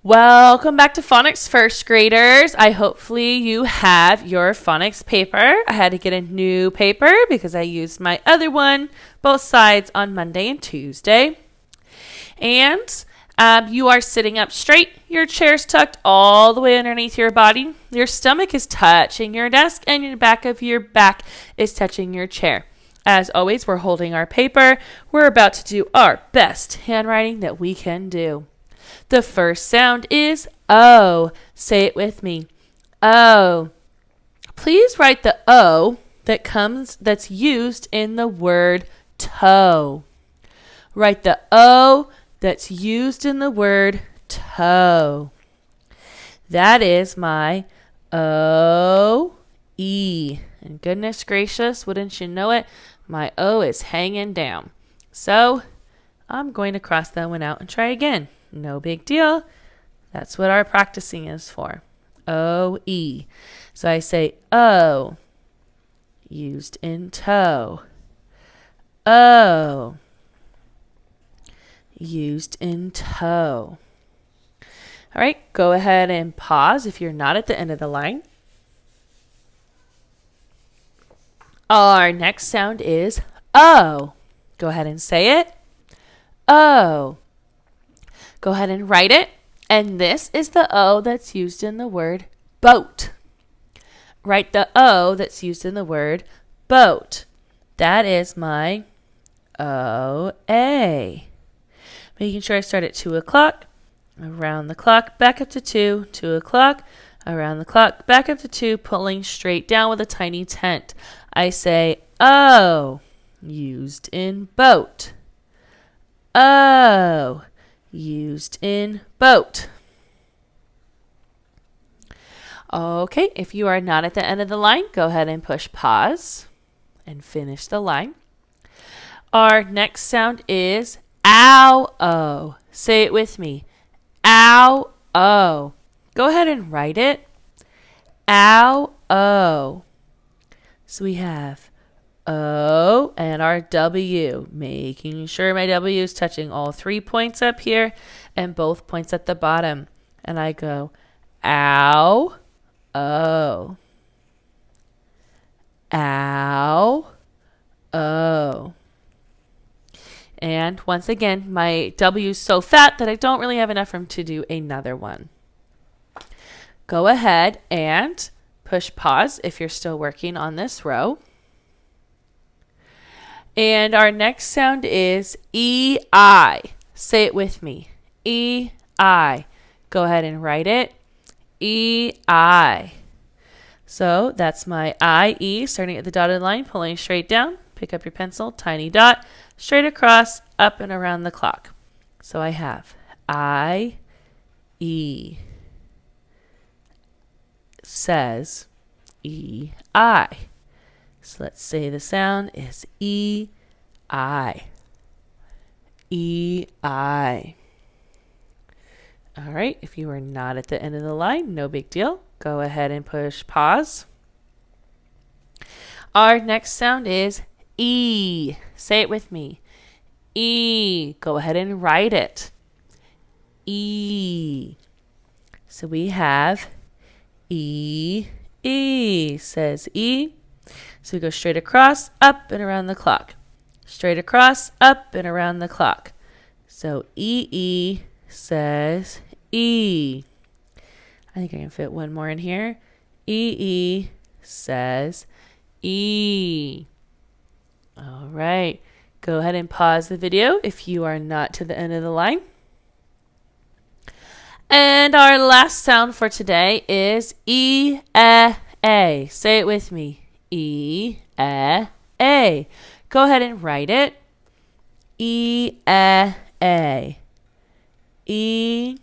Welcome back to Phonics first graders. Hopefully you have your phonics paper. I had to get a new paper because I used my other one, both sides, on Monday and Tuesday. And you are sitting up straight. Your chair's tucked all the way underneath your body. Your stomach is touching your desk and the back of your back is touching your chair. As always, we're holding our paper. We're about to do our best handwriting that we can do. The first sound is O. Say it with me. O. Please write the O that's used in the word toe. Write the O that's used in the word toe. That is my O-E. And goodness gracious, wouldn't you know it, my O is hanging down. So I'm going to cross that one out and try again. No big deal. That's what our practicing is for. O-E. So I say O, used in toe. O, used in toe. All right, go ahead and pause if you're not at the end of the line. Our next sound is O. Go ahead and say it. O. Go ahead and write it. And this is the O that's used in the word boat. Write the O that's used in the word boat. That is my O-A. Making sure I start at 2 o'clock, around the clock, back up to 2, 2 o'clock, around the clock, back up to 2, pulling straight down with a tiny tent. I say O, used in boat. O, used in boat. Okay, if you are not at the end of the line, go ahead and push pause and finish the line. Our next sound is ow-o. Say it with me. Ow-o. Go ahead and write it. Ow-o. So we have O and our W, making sure my W is touching all 3 points up here and both points at the bottom. And I go ow, O. Ow, O. And once again, my W is so fat that I don't really have enough room to do another one. Go ahead and push pause if you're still working on this row. And our next sound is E-I. Say it with me. E-I. Go ahead and write it. E-I. So that's my I-E, starting at the dotted line, pulling straight down. Pick up your pencil, tiny dot, straight across, up and around the clock. So I have I-E. Says E-I. So let's say the sound is E-I. E-I. All right, if you are not at the end of the line, no big deal. Go ahead and push pause. Our next sound is E. Say it with me. E. Go ahead and write it. E. So we have E. E. Says E. So we go straight across, up and around the clock. Straight across, up and around the clock. So E-E says E. I think I can fit one more in here. E-E says E. All right. Go ahead and pause the video if you are not to the end of the line. And our last sound for today is E-A. Say it with me. E-A. Go ahead and write it. E-A. E-A.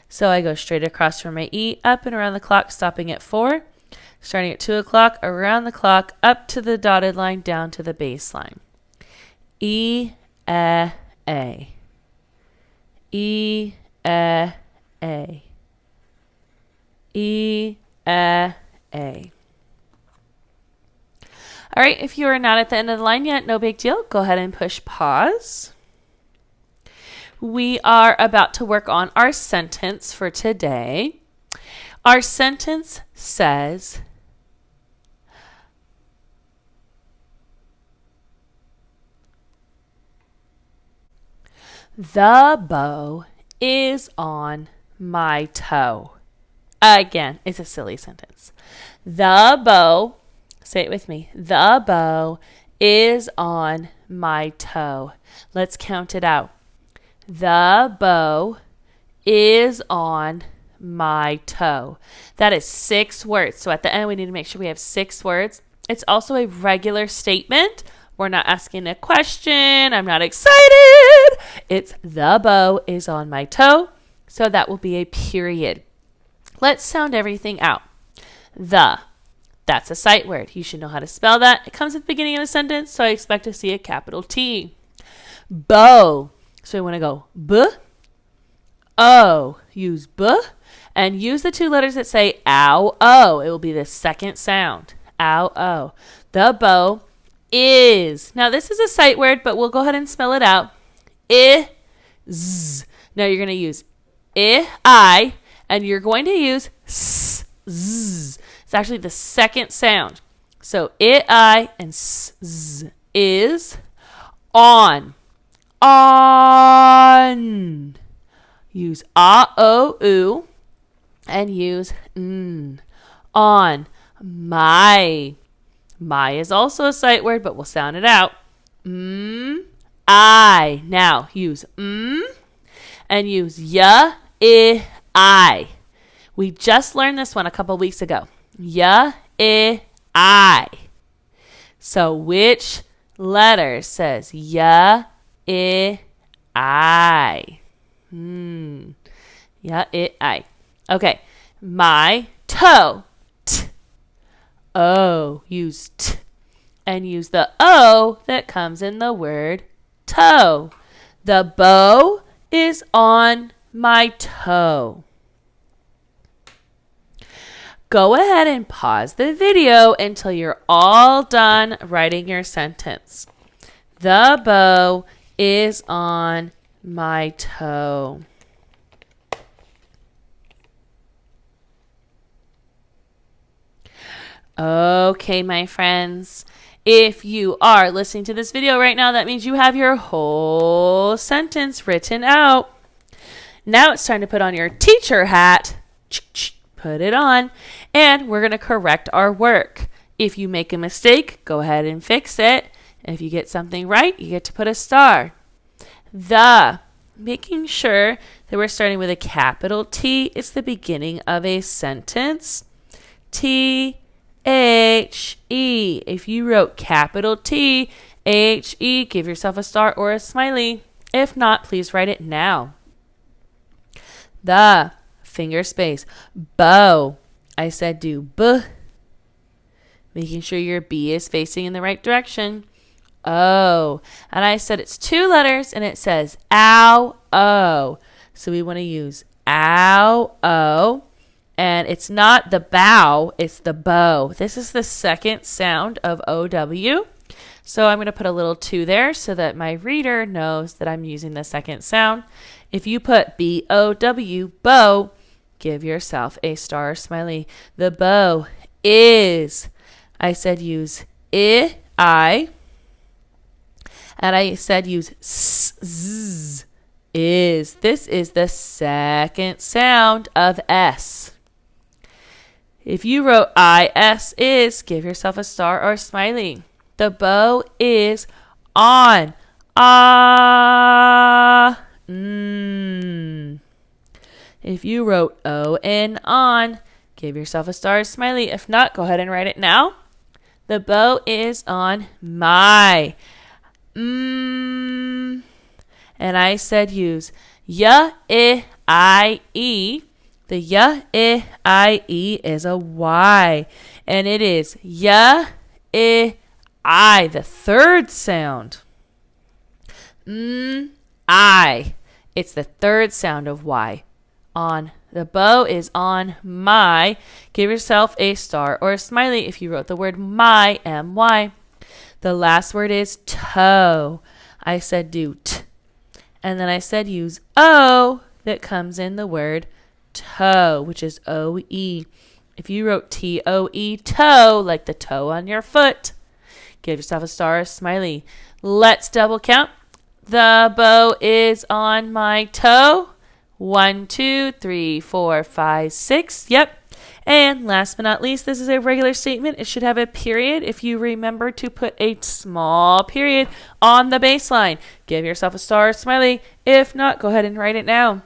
So I go straight across from my E, up and around the clock, stopping at 4, starting at 2 o'clock, around the clock, up to the dotted line, down to the baseline. E-A. E-A. E-A. All right, if you are not at the end of the line yet, no big deal. Go ahead and push pause. We are about to work on our sentence for today. Our sentence says, the bow is on my toe. Again, it's a silly sentence. The bow, say it with me, the bow is on my toe. Let's count it out. The bow is on my toe. That is 6 words. So at the end, we need to make sure we have 6 words. It's also a regular statement. We're not asking a question. I'm not excited. It's the bow is on my toe. So that will be a period. Let's sound everything out. The. That's a sight word. You should know how to spell that. It comes at the beginning of a sentence, so I expect to see a capital T. Bow. So we want to go B, O. Use B, and use the 2 letters that say ow, O. It will be the second sound. Ow, O. The bow is. Now this is a sight word, but we'll go ahead and spell it out. Z. Now you're going to use I, and you're going to use S, Z. It's actually the second sound. So I and S, Z is on. On. Use o, u, and use n. On. My. My is also a sight word, but we'll sound it out. I. Now use and use ya, I. We just learned this one a couple weeks ago. Ya, I. So which letter says ya, I? Ya, I. Okay. My toe. T. O. Use t. And use the O that comes in the word toe. The bow is on my toe. Go ahead and pause the video until you're all done writing your sentence. The bow is on my toe. Okay, my friends. If you are listening to this video right now, that means you have your whole sentence written out. Now it's time to put on your teacher hat. Put it on, and we're going to correct our work. If you make a mistake, go ahead and fix it. If you get something right, you get to put a star. The. Making sure that we're starting with a capital T. It's the beginning of a sentence. T-H-E. If you wrote capital T-H-E, give yourself a star or a smiley. If not, please write it now. The. Finger space. Bow. I said do B. Making sure your B is facing in the right direction. O. And I said it's 2 letters and it says ow, O. So we want to use ow, O. And it's not the bow, it's the bow. This is the second sound of O-W. So I'm going to put a little 2 there so that my reader knows that I'm using the second sound. If you put B-O-W, bow, give yourself a star or smiley. The bow is. I said use I. And I said use z. Is. This is the second sound of S. If you wrote I-S is, give yourself a star or smiley. The bow is on. Ah. If you wrote O-N on, give yourself a star or smiley. If not, go ahead and write it now. The bow is on my. And I said use Y-I-E. The Y-I-E is a Y. And it is Y-I, the third sound. I. It's the third sound of Y. On. The bow is on my. Give yourself a star or a smiley if you wrote the word my, M-Y. The last word is toe. I said do t. And then I said use O that comes in the word toe, which is O-E. If you wrote T-O-E, toe, like the toe on your foot, give yourself a star or smiley. Let's double count. The bow is on my toe. 1, 2, 3, 4, 5, 6. Yep. And last but not least, this is a regular statement. It should have a period if you remember to put a small period on the baseline. Give yourself a star or smiley. If not, go ahead and write it now.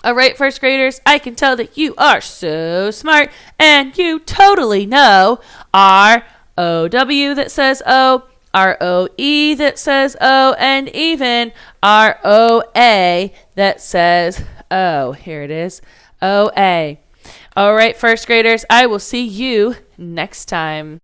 All right, first graders, I can tell that you are so smart and you totally know our O-W that says O, our O-E that says O, and even our O-A that says O. Here it is, O-A. All right, first graders, I will see you next time.